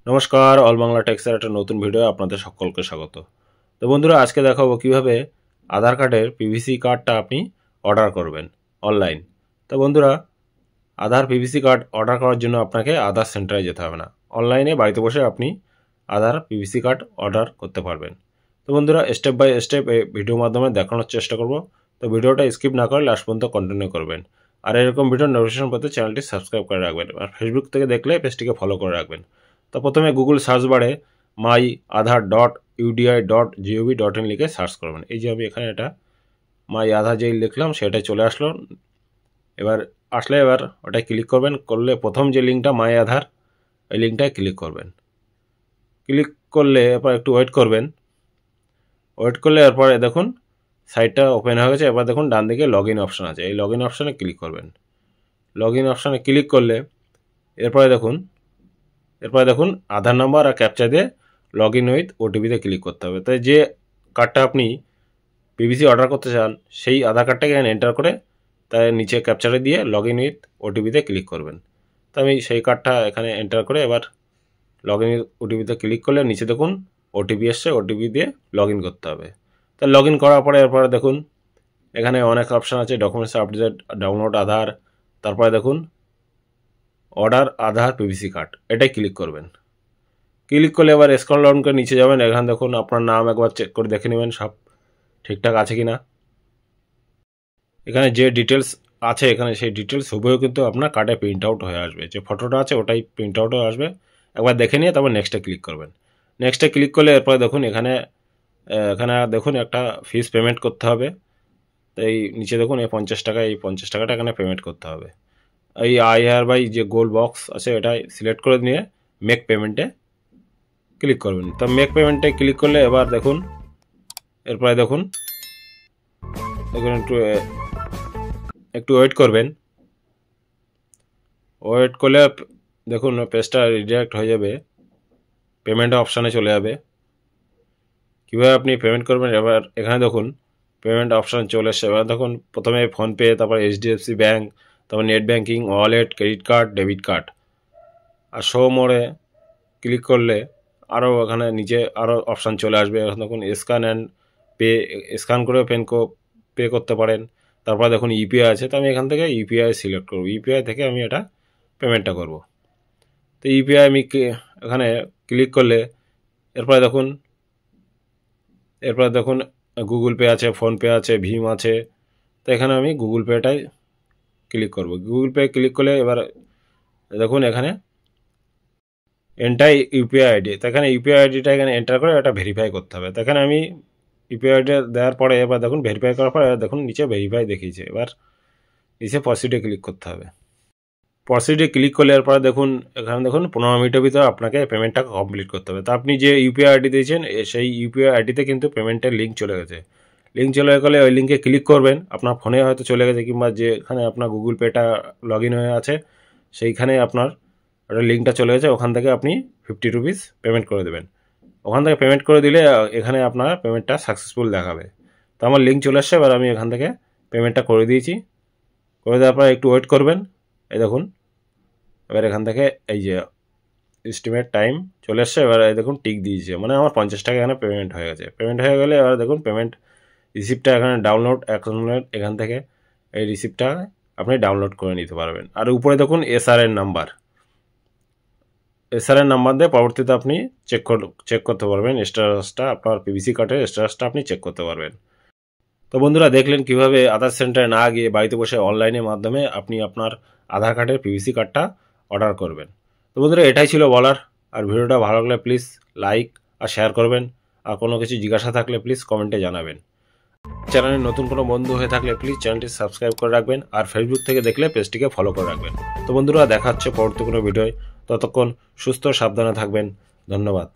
নমস্কার, অল বাংলা টেক্সের একটা নতুন ভিডিও আপনাদের সকলকে স্বাগত। তো বন্ধুরা, আজকে দেখাবো কিভাবে আধার কার্ডের পিভিসি কার্ডটা আপনি অর্ডার করবেন অনলাইন। তো বন্ধুরা, আধার পিভিসি কার্ড অর্ডার করার জন্য আপনাকে আধার সেন্টারে যেতে হবে না, অনলাইনে বাড়িতে বসে আপনি আধার পিভিসি কার্ড অর্ডার করতে পারবেন। তো বন্ধুরা, স্টেপ বাই স্টেপ এই ভিডিওর মাধ্যমে দেখানোর চেষ্টা করব। তো ভিডিওটা স্কিপ না করে লাস্ট পর্যন্ত কন্টিনিউ করবেন। আর এরকম ভিডিও নোটিফিকেশন পেতে চ্যানেলটি সাবস্ক্রাইব করে রাখবেন, আর ফেসবুক থেকে দেখলে পেজটিকে ফলো করে রাখবেন। তো প্রথমে গুগল সার্চ বারে myAadhar.udi.gov.in লিখে সার্চ করবেন। এই যে আমি এখানে এটা মাই আধার যেই লিখলাম সেটাই চলে আসলো। এবার ওটাই ক্লিক করবেন। করলে প্রথম যে লিঙ্কটা মাই আধার, এই লিঙ্কটায় ক্লিক করবেন। ক্লিক করলে এরপর একটু ওয়েট করবেন। ওয়েট করলে এরপরে দেখুন সাইটটা ওপেন হয়ে গেছে। এবার দেখুন ডান দিকে লগ ইন অপশান আছে, এই লগ ইন অপশানে ক্লিক করবেন। লগ ইন অপশানে ক্লিক করলে এরপরে দেখুন আধার নাম্বার আর ক্যাপচা দিয়ে লগ ইন উইথ ওটিপিতে ক্লিক করতে হবে। তাই যে কার্ডটা আপনি পিভিসি অর্ডার করতে চান সেই আধার কার্ডটাকে এখানে এন্টার করে তাই নিচে ক্যাপচারে দিয়ে লগ ইন উইথ ওটিপিতে ক্লিক করবেন। তো আমি সেই কার্ডটা এখানে এন্টার করে এবার লগ ইন ওটিপিতে ক্লিক করলে নিচে দেখুন ওটিপি এসছে, ওটিপি দিয়ে লগ ইন করতে হবে। তা লগ ইন করার পরে এরপরে দেখুন এখানে অনেক অপশান আছে, ডকুমেন্টস আপডেট, ডাউনলোড আধার, তারপরে দেখুন অর্ডার আধার পিভিসি কার্ড, এটাই ক্লিক করবেন। ক্লিক করলে এবার স্ক্রল ডাউন করে নিচে যাবেন। এখানে দেখুন আপনার নাম একবার চেক করে দেখে নেবেন সব ঠিকঠাক আছে কিনা। এখানে যে ডিটেলস আছে এখানে সেই ডিটেলস হুবহু কিন্তু আপনার কার্ডে প্রিন্ট আউট হয়ে আসবে, যে ফটোটা আছে ওটাই প্রিন্ট আউট হয়ে আসবে। একবার দেখে নিয়ে তারপর নেক্সটে ক্লিক করবেন। নেক্সটে ক্লিক করলে এরপরে দেখুন এখানে দেখুন একটা ফিস পেমেন্ট করতে হবে। এই নিচে দেখুন এই 50 টাকা, এই 50 টাকাটা এখানে পেমেন্ট করতে হবে। এই IRBI যে গোল বক্স আছে এটাই সিলেক্ট করে নিয়ে মেক পেমেন্টে ক্লিক করবেন। তো মেক পেমেন্টে ক্লিক করলে এবার দেখুন এরপরে দেখুন একটু ওয়েট করবেন। ওয়েট করলে দেখুন পেজটা রিডাইরেক্ট হয়ে যাবে, পেমেন্ট অপশানে চলে যাবে। কীভাবে আপনি পেমেন্ট করবেন এবার এখানে দেখুন পেমেন্ট অপশান চলে এসছে। এবার দেখুন প্রথমে ফোনপে, তারপর HDFC ব্যাঙ্ক, তারপর net banking, wallet, credit card, debit card. আর শো মোড়ে ক্লিক করলে আরও এখানে নিচে আরও অপশান চলে আসবে। এখন দেখুন স্ক্যান অ্যান্ড পে, স্ক্যান করে পে করতে পারেন। তারপর দেখুন ইউপিআই আছে, তো আমি এখান থেকে ইউপিআই সিলেক্ট করব। ইউপিআই থেকে আমি এটা পেমেন্টটা করব। তো ইউপিআই আমি এখানে ক্লিক করলে এরপরে দেখুন গুগল পে আছে, ফোনপে আছে, ভীম আছে। তো এখানে আমি গুগল পেটাই ক্লিক করব। গুগল পে ক্লিক করলে এবার দেখুন এখানে এন্টার ইউপিআই আইডি, তো এখানে ইউপিআই আইডিটা এখানে এন্টার করে এটা ভেরিফাই করতে হবে। তো এখানে আমি ইউপিআই আইডি দেওয়ার পরে এবার দেখুন ভেরিফাই করার পরে দেখুন নিচে ভেরিফাই দেখিয়েছে। এবার নিচে প্রসিডে ক্লিক করতে হবে। প্রসিডে ক্লিক করলে এরপরে দেখুন এখানে দেখুন 15 মিনিটের ভিতরে আপনাকে পেমেন্টটা কমপ্লিট করতে হবে। তো আপনি যে ইউপিআই আইডি দিয়েছেন সেই ইউপিআই আইডিতে কিন্তু পেমেন্টের লিঙ্ক চলে গেছে। লিঙ্ক চলে গেলে ওই লিঙ্কে ক্লিক করবেন। আপনার ফোনে হয়তো চলে গেছে, কিংবা যেখানে আপনার গুগল পেটা লগ ইন হয়ে আছে সেইখানে আপনার লিঙ্কটা চলে গেছে, ওখান থেকে আপনি 50 রুপিস পেমেন্ট করে দেবেন। ওখান থেকে পেমেন্ট করে দিলে এখানে আপনার পেমেন্টটা সাকসেসফুল দেখাবে। তো আমার লিঙ্ক চলে আসছে, এবার আমি এখান থেকে পেমেন্টটা করে দিয়েছি। করে দেওয়ার পর একটু ওয়েট করবেন। এই দেখুন এবার এখান থেকে এই যে এস্টিমেট টাইম চলে আসছে। এবার দেখুন টিক দিয়েছে, মানে আমার 50 টাকা এখানে পেমেন্ট হয়ে গেছে। পেমেন্ট হয়ে গেলে এবার দেখুন পেমেন্ট রিসিপ্টটা এখানে ডাউনলোড, এখান থেকে এই রিসিপ্টটা আপনি ডাউনলোড করে নিতে পারবেন। আর উপরে দেখুন SRN নাম্বার, SRN নাম্বার দিয়ে পরবর্তীতে আপনি চেক করতে পারবেন স্ট্যাটাসটা, আপনার পিভিসি কার্ডের স্ট্যাটাসটা আপনি চেক করতে পারবেন। তো বন্ধুরা, দেখলেন কিভাবে আধার সেন্টারে না গিয়ে বাড়িতে বসে অনলাইনের মাধ্যমে আপনি আপনার আধার কার্ডের পিভিসি কার্ডটা অর্ডার করবেন। তো বন্ধুরা, এটাই ছিল বলার। আর ভিডিওটা ভালো লাগলে প্লিজ লাইক আর শেয়ার করবেন। আর কোনো কিছু জিজ্ঞাসা থাকলে প্লিজ কমেন্টে জানাবেন। চ্যানেলে নতুন কোনো বন্ধু হয়ে থাকলে প্লিজ চ্যানেলটি সাবস্ক্রাইব করে রাখবেন। আর ফেসবুক থেকে দেখলে পেজটিকে ফলো করে রাখবেন। তো বন্ধুরা, দেখা হচ্ছে পরবর্তী কোনো ভিডিওয়। ততক্ষণ সুস্থ সাবধানে থাকবেন। ধন্যবাদ।